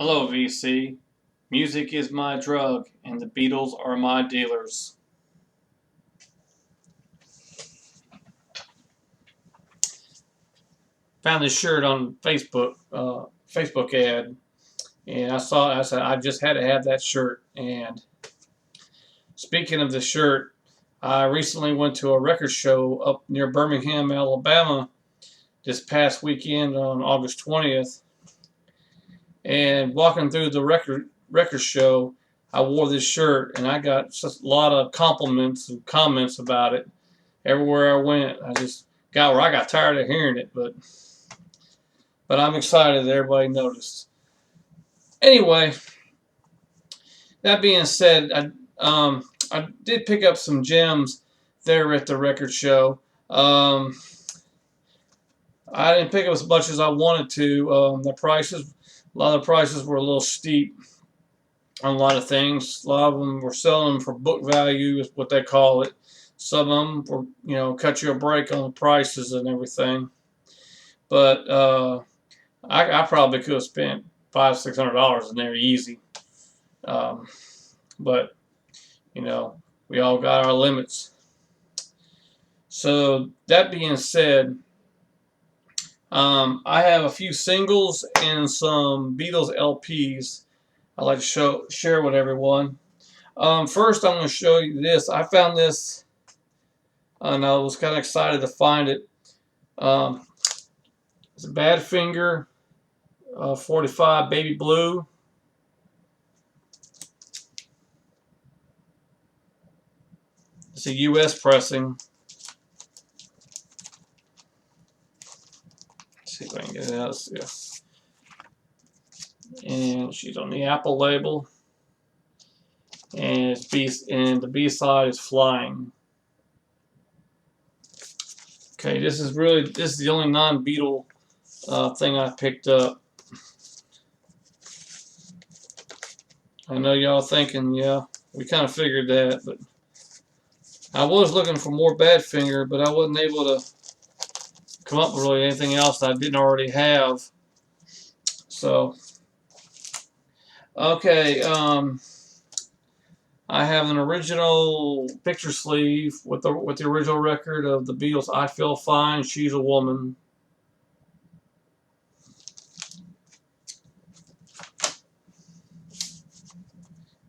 Hello, VC. Music is my drug, and the Beatles are my dealers. Found this shirt on Facebook, Facebook ad, and I saw it. I said I just had to have that shirt. And speaking of the shirt, I recently went to a record show up near Birmingham, Alabama, this past weekend on August 20th. And walking through the record show, I wore this shirt, and I got just a lot of compliments and comments about it everywhere I went. I just got where I got tired of hearing it, but I'm excited that everybody noticed. Anyway, that being said, I did pick up some gems there at the record show. I didn't pick up as much as I wanted to. A lot of the prices were a little steep on a lot of things. A lot of them were selling them for book value, is what they call it. Some of them were, cut you a break on the prices and everything. But I probably could have spent $500-600 in there easy. But we all got our limits. So that being said, I have a few singles and some Beatles LPs I'd like to share with everyone. First, I'm going to show you this. I found this, and I was kind of excited to find it. It's a Badfinger 45 Baby Blue. It's a U.S. pressing. Let's see if I can get it out. Yeah. And she's on the Apple label. And the B side is Flying. Okay, this is the only non-Beatle thing I picked up. I know y'all thinking, yeah, we kind of figured that, but I was looking for more Badfinger, but I wasn't able to come up with really anything else that I didn't already have. So, okay, I have an original picture sleeve with the original record of the Beatles' "I Feel Fine, She's a Woman."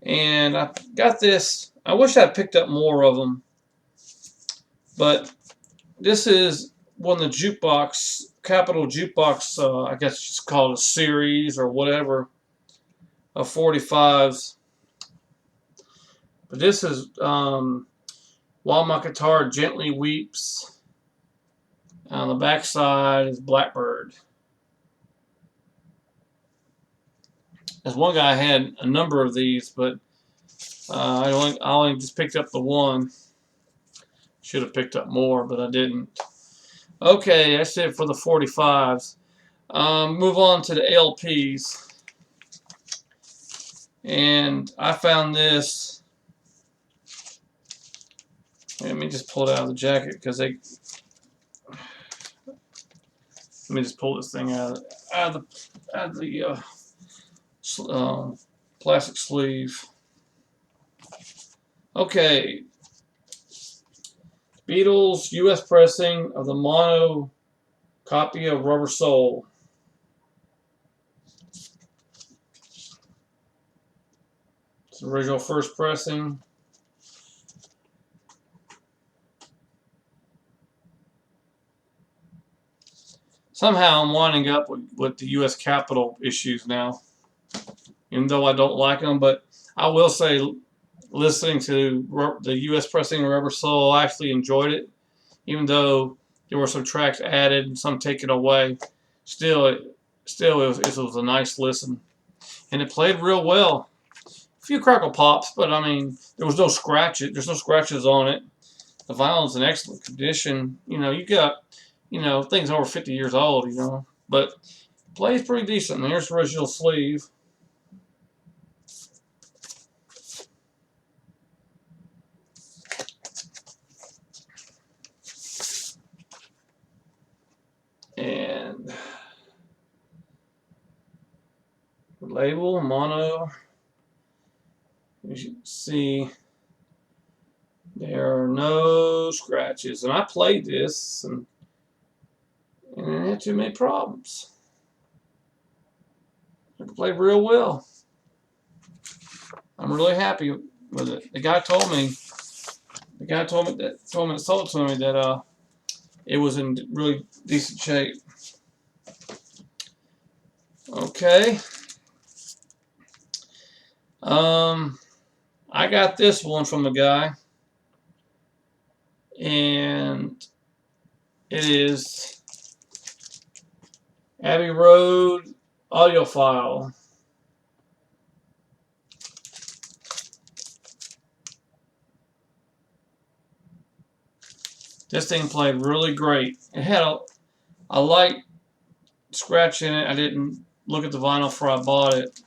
And I got this. I wish I picked up more of them, but this is one of the Jukebox, Capitol Jukebox, I guess it's called a series or whatever, of 45s. But this is While My Guitar Gently Weeps. On the back side is Blackbird. There's one guy had a number of these, but I only just picked up the one. Should have picked up more, but I didn't. Okay, that's it for the 45s. Move on to the LPs. And I found this. Let me just pull it out of the jacket because let me just pull this thing out of the plastic sleeve. Okay. Beatles U.S. pressing of the mono copy of Rubber Soul. It's the original first pressing. Somehow I'm winding up with the U.S. Capitol issues now, even though I don't like them. But I will say, listening to the U.S. pressing of Rubber Soul, I actually enjoyed it, even though there were some tracks added and some taken away. Still, it was a nice listen, and it played real well. A few crackle pops, but I mean, there was no scratches. There's no scratches on it. The vinyl's in excellent condition. You got things over 50 years old. But plays pretty decent. And here's the original sleeve. And Label, mono. As you can see, there are no scratches. And I played this and I didn't have too many problems. It played real well. I'm really happy with it. The guy told me that sold it to me that it was in really decent shape. Okay. I got this one from a guy, and it is Abbey Road audiophile. This thing played really great. It had a light scratch in it. I didn't look at the vinyl before I bought it,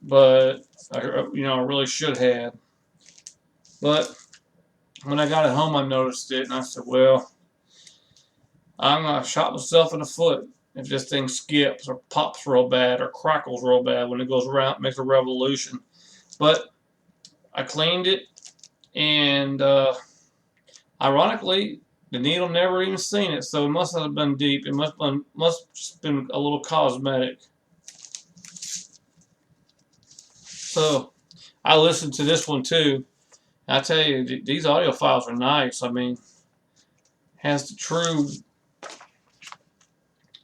but I really should have. But when I got it home, I noticed it, and I said, well, I'm going to shot myself in the foot if this thing skips or pops real bad or crackles real bad when it goes around, makes a revolution. But I cleaned it, and ironically, the needle never even seen it, so it must have been deep. It must have been a little cosmetic. So I listened to this one too. I tell you, these audio files are nice. I mean, has the true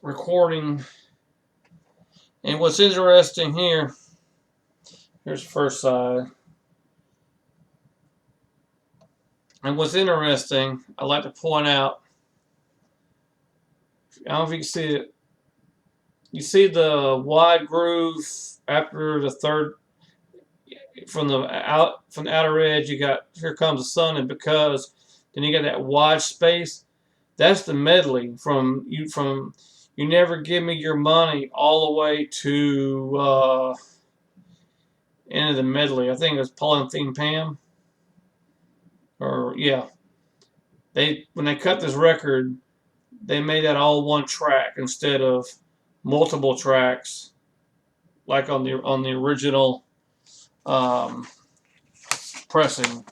recording. And what's interesting here, here's the first side. And what's interesting, I like to point out, I don't know if you can see it. You see the wide groove after the third, from the outer edge. You got Here Comes the Sun, and because then you got that wide space. That's the medley from You Never Give Me Your Money all the way to end of the medley. I think it was Paul and Theme Pam. Or yeah, when they cut this record, they made that all one track instead of multiple tracks, like on the original pressing.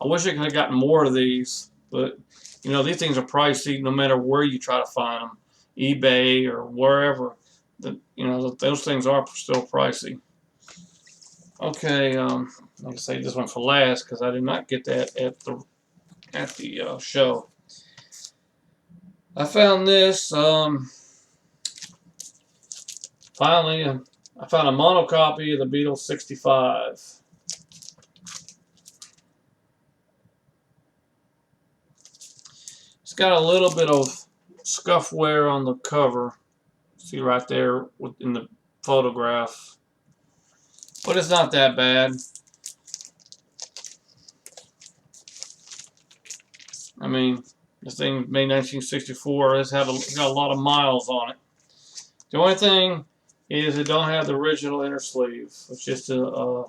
I wish I could have gotten more of these, but these things are pricey no matter where you try to find them, eBay or wherever. Those things are still pricey. Okay, I'm gonna save this one for last because I did not get that at the show. I found this. Finally, I found a mono copy of the Beatles 65. It's got a little bit of scuff wear on the cover. See right there in the photograph. But it's not that bad. I mean, this thing made 1964. It's got a lot of miles on it. The only thing is it don't have the original inner sleeve. It's just a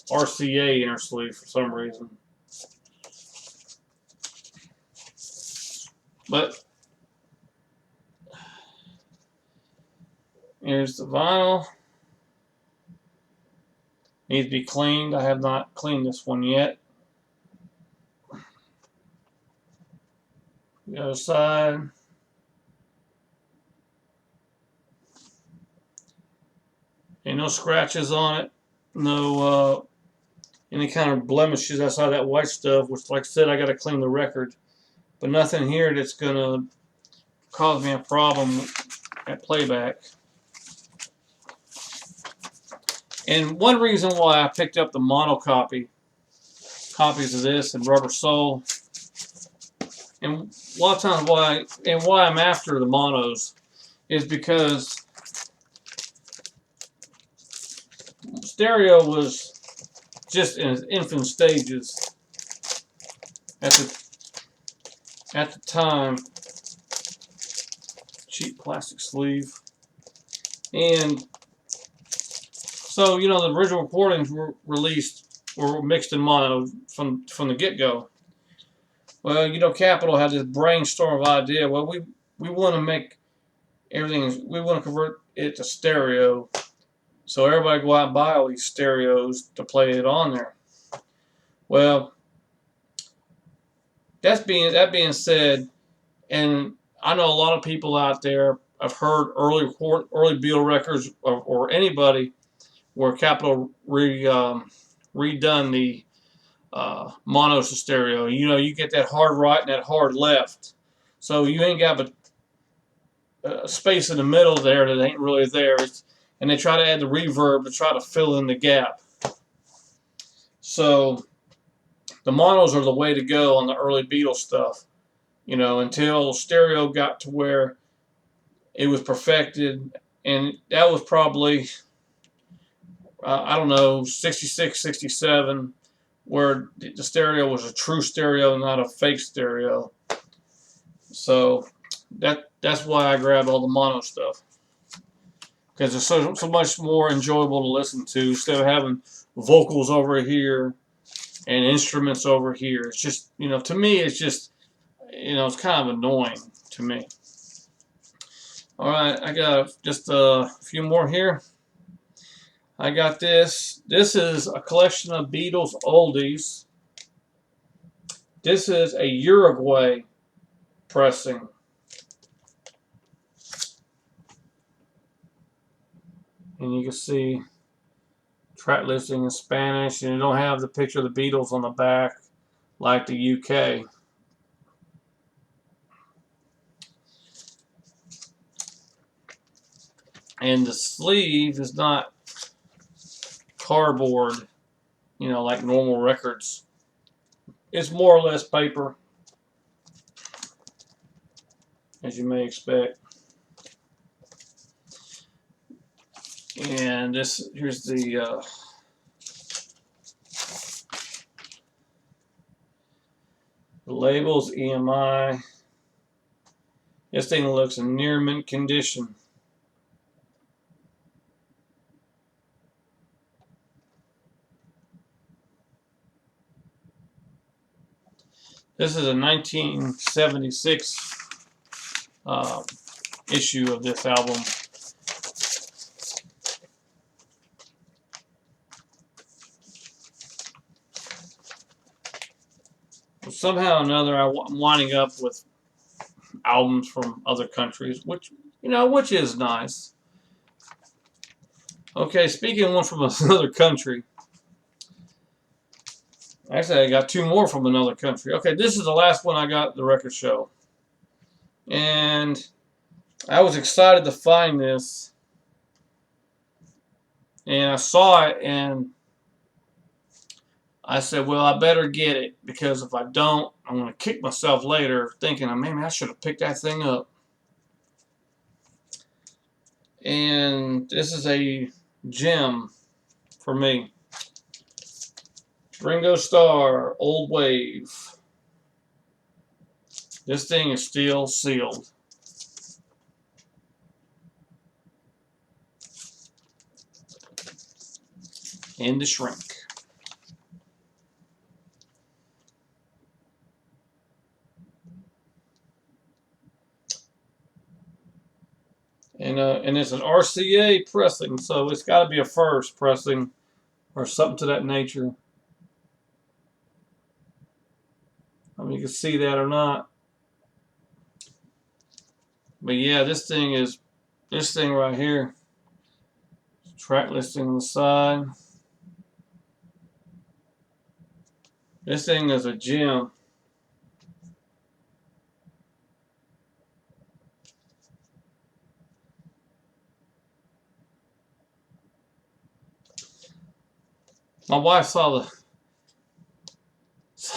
RCA inner sleeve for some reason. But here's the vinyl. Needs to be cleaned. I have not cleaned this one yet. The other side. Ain't no scratches on it. No any kind of blemishes outside that white stuff, which, like I said, I got to clean the record. But nothing here that's going to cause me a problem at playback. And one reason why I picked up the mono copies of this and Rubber Soul, and a lot of times why I'm after the monos, is because stereo was just in its infant stages at the time. Cheap plastic sleeve. And so, the original recordings were mixed in mono from the get-go. Well, you know, Capitol had this brainstorm of idea. Well, we want to make everything. We want to convert it to stereo. So everybody go out and buy all these stereos to play it on there. Well, that being said, and I know a lot of people out there have heard early Beatle records or anybody where Capitol redone the mono to stereo. You know, you get that hard right and that hard left, so you ain't got a space in the middle there that ain't really there. And they try to add the reverb to try to fill in the gap. So the monos are the way to go on the early Beatles stuff, you know, until stereo got to where it was perfected, and that was probably, I don't know, 66, 67, where the stereo was a true stereo, not a fake stereo. So that's why I grabbed all the mono stuff, because it's so much more enjoyable to listen to instead of having vocals over here and instruments over here. It's just, you know, to me, it's just, you know, it's kind of annoying to me. All right, I got just a few more here. I got this. This is a collection of Beatles Oldies. This is a Uruguay pressing. And you can see track listing in Spanish, and you don't have the picture of the Beatles on the back like the UK. And the sleeve is not cardboard, you know, like normal records. It's more or less paper, as you may expect. And here's the labels, EMI. This thing looks in near mint condition. This is a 1976 issue of this album. Somehow or another, I'm winding up with albums from other countries, which is nice. Okay, speaking of one from another country, actually I got two more from another country. Okay, this is the last one I got at the record show, and I was excited to find this, and I saw it, and I said, well, I better get it, because if I don't, I'm going to kick myself later thinking, maybe I should have picked that thing up. And this is a gem for me. Ringo Starr, Old Wave. This thing is still sealed. In the shrink. And it's an RCA pressing, so it's got to be a first pressing or something to that nature. I mean, you can see that or not. But yeah, this thing right here. Track listing on the side. This thing is a gem. My wife saw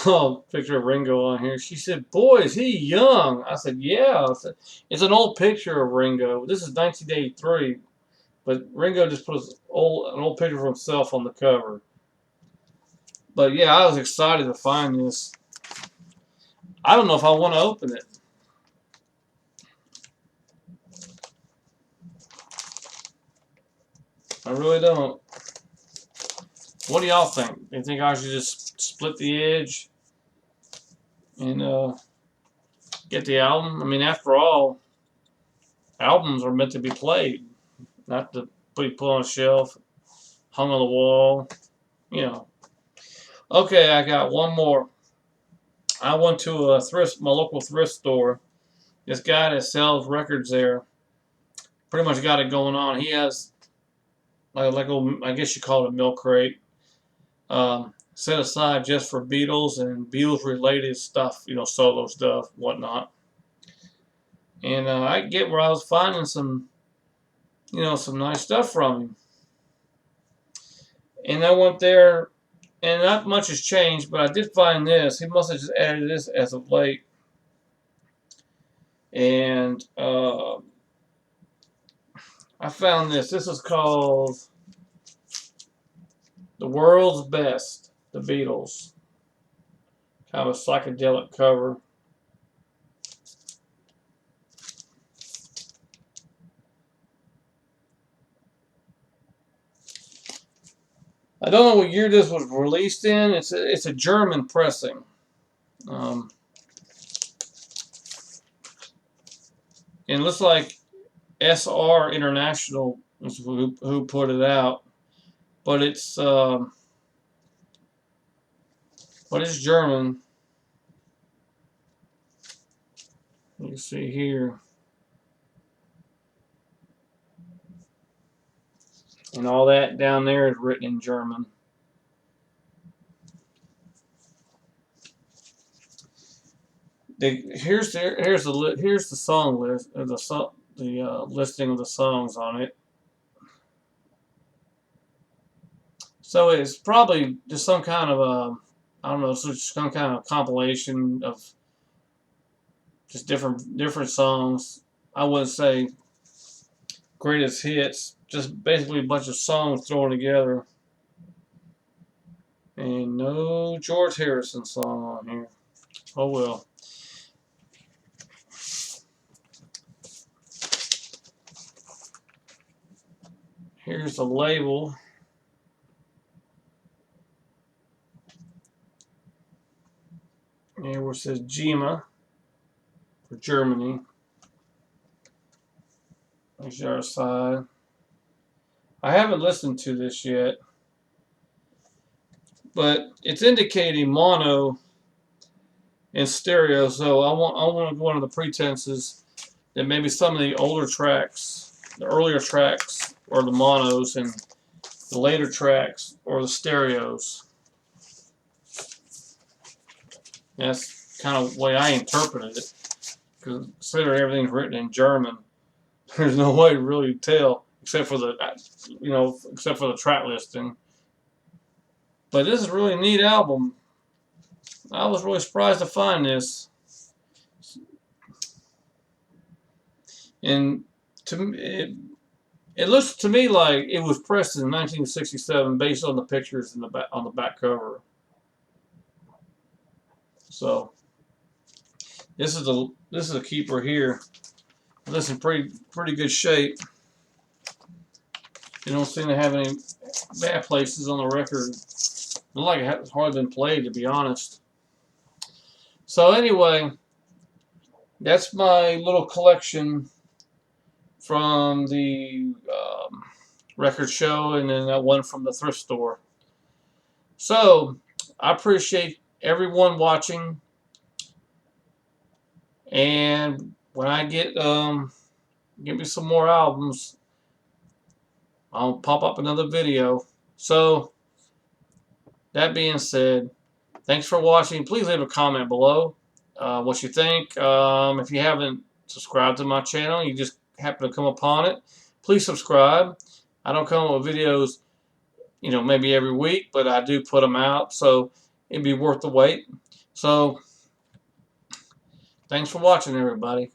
a picture of Ringo on here. She said, "Boy, is he young?" I said, "Yeah." I said, it's an old picture of Ringo. This is 1983, but Ringo just put an old picture of himself on the cover. But yeah, I was excited to find this. I don't know if I want to open it. I really don't. What do y'all think? Do you think I should just split the edge and get the album. I mean, after all, albums are meant to be played, not to put on a shelf, hung on the wall, you know. Okay, I got one more. I went to my local thrift store. This guy that sells records there pretty much got it going on. He has I guess you call it a milk crate, set aside just for Beatles and Beatles related stuff, solo stuff, whatnot. And I get where I was finding some nice stuff from him. And I went there, and not much has changed, but I did find this. He must have just added this as of late. And I found this. This is called The World's Best, The Beatles. Kind of a psychedelic cover. I don't know what year this was released in. It's a German pressing. And it looks like SR International is who put it out, but it's German. You can see here, and all that down there is written in German. Here's the song list, the listing of the songs on it. So it's probably just some kind of I don't know, some kind of compilation of just different songs. I wouldn't say greatest hits, just basically a bunch of songs thrown together. And no George Harrison song on here. Oh well. Here's the label. And where it says Gema for Germany. There's the other side. I haven't listened to this yet, but it's indicating mono and stereo. So I want to go under the pretenses that maybe some of the older tracks, the earlier tracks, are the monos, and the later tracks are the stereos. That's kind of the way I interpreted it. Because considering everything's written in German, there's no way to really tell, except for the track listing. But this is a really neat album. I was really surprised to find this. And it looks to me like it was pressed in 1967, based on the pictures on the back cover. So this is a keeper here. This is in pretty good shape. You don't seem to have any bad places on the record. Looks like it has hardly been played, to be honest. So anyway, that's my little collection from the record show, and then that one from the thrift store. So I appreciate everyone watching, and when I get give me some more albums, I'll pop up another video. So that being said, thanks for watching. Please leave a comment below what you think. If you haven't subscribed to my channel, you just happen to come upon it, please subscribe. I don't come up with videos maybe every week, but I do put them out, so it'd be worth the wait. So thanks for watching, everybody.